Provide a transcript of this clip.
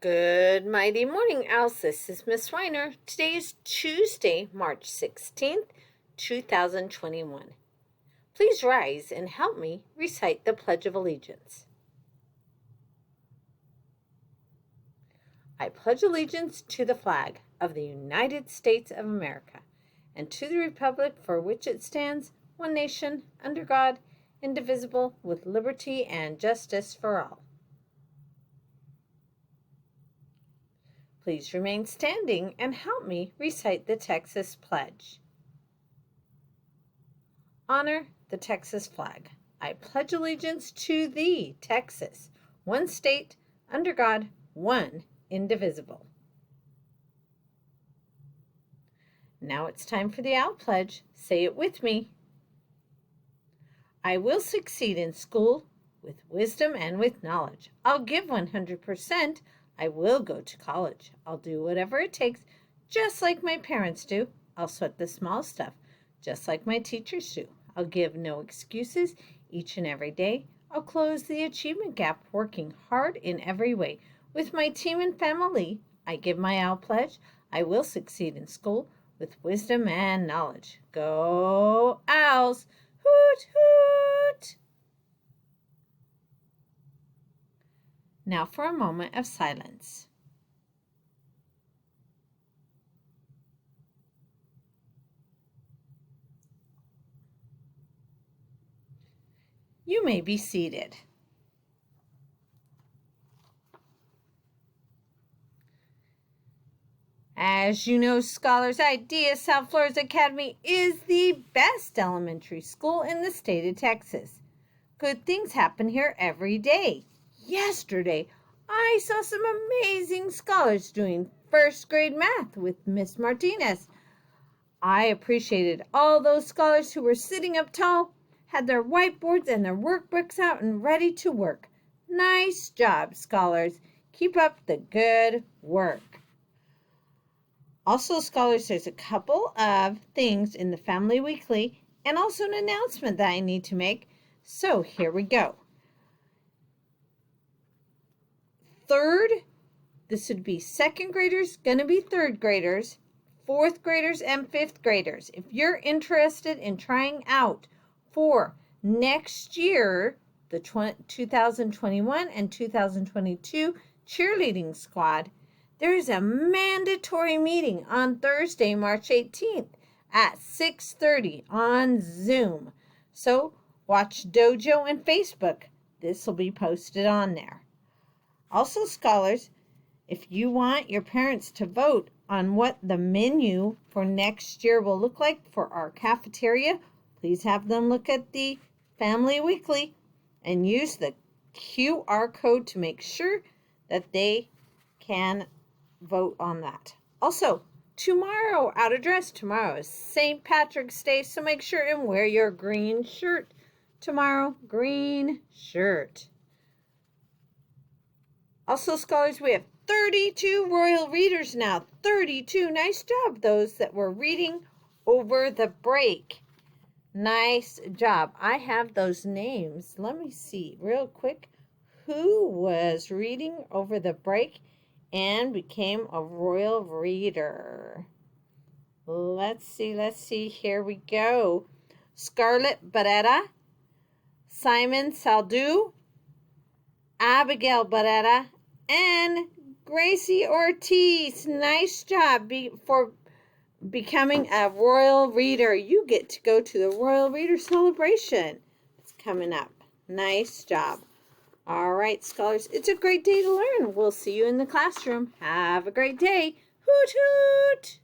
Good mighty morning, Owls. This is Miss Weiner. Today is Tuesday, March 16th, 2021. Please rise and help me recite the Pledge of Allegiance. I pledge allegiance to the flag of the United States of America and to the republic for which it stands, one nation, under God, indivisible, with liberty and justice for all. Please remain standing and help me recite the Texas Pledge. Honor the Texas flag. I pledge allegiance to thee, Texas, one state, under God, one, indivisible. Now it's time for the Owl Pledge. Say it with me. I will succeed in school with wisdom and with knowledge. I'll give 100%. I will go to college. I'll do whatever it takes, just like my parents do. I'll sweat the small stuff, just like my teachers do. I'll give no excuses each and every day. I'll close the achievement gap, working hard in every way. With my team and family, I give my Owl Pledge. I will succeed in school with wisdom and knowledge. Go Owls! Hoot, hoot! Now for a moment of silence. You may be seated. As you know, scholars, Idea South Florida Academy is the best elementary school in the state of Texas. Good things happen here every day. Yesterday, I saw some amazing scholars doing first grade math with Miss Martinez. I appreciated all those scholars who were sitting up tall, had their whiteboards and their workbooks out and ready to work. Nice job, scholars. Keep up the good work. Also, scholars, there's a couple of things in the Family Weekly and also an announcement that I need to make. So here we go. This would be second graders, going to be third graders, fourth graders, and fifth graders. If you're interested in trying out for next year, the 2021 and 2022 cheerleading squad, there is a mandatory meeting on Thursday, March 18th at 6:30 on Zoom. So watch Dojo and Facebook. This will be posted on there. Also, scholars, if you want your parents to vote on what the menu for next year will look like for our cafeteria, please have them look at the Family Weekly and use the QR code to make sure that they can vote on that. Also, tomorrow, out of dress, tomorrow is St. Patrick's Day, so make sure and wear your green shirt tomorrow. Green shirt. Also, scholars, we have 32 Royal Readers now. 32. Nice job, those that were reading over the break. Nice job. I have those names. Let me see real quick who was reading over the break and became a Royal Reader. Let's see. Here we go. Scarlett Barrera, Simon Saldou, Abigail Barrera, and Gracie Ortiz. Nice job for becoming a Royal Reader. You get to go to the Royal Reader celebration. It's coming up. Nice job. All right, scholars, it's a great day to learn. We'll see you in the classroom. Have a great day. Hoot, hoot.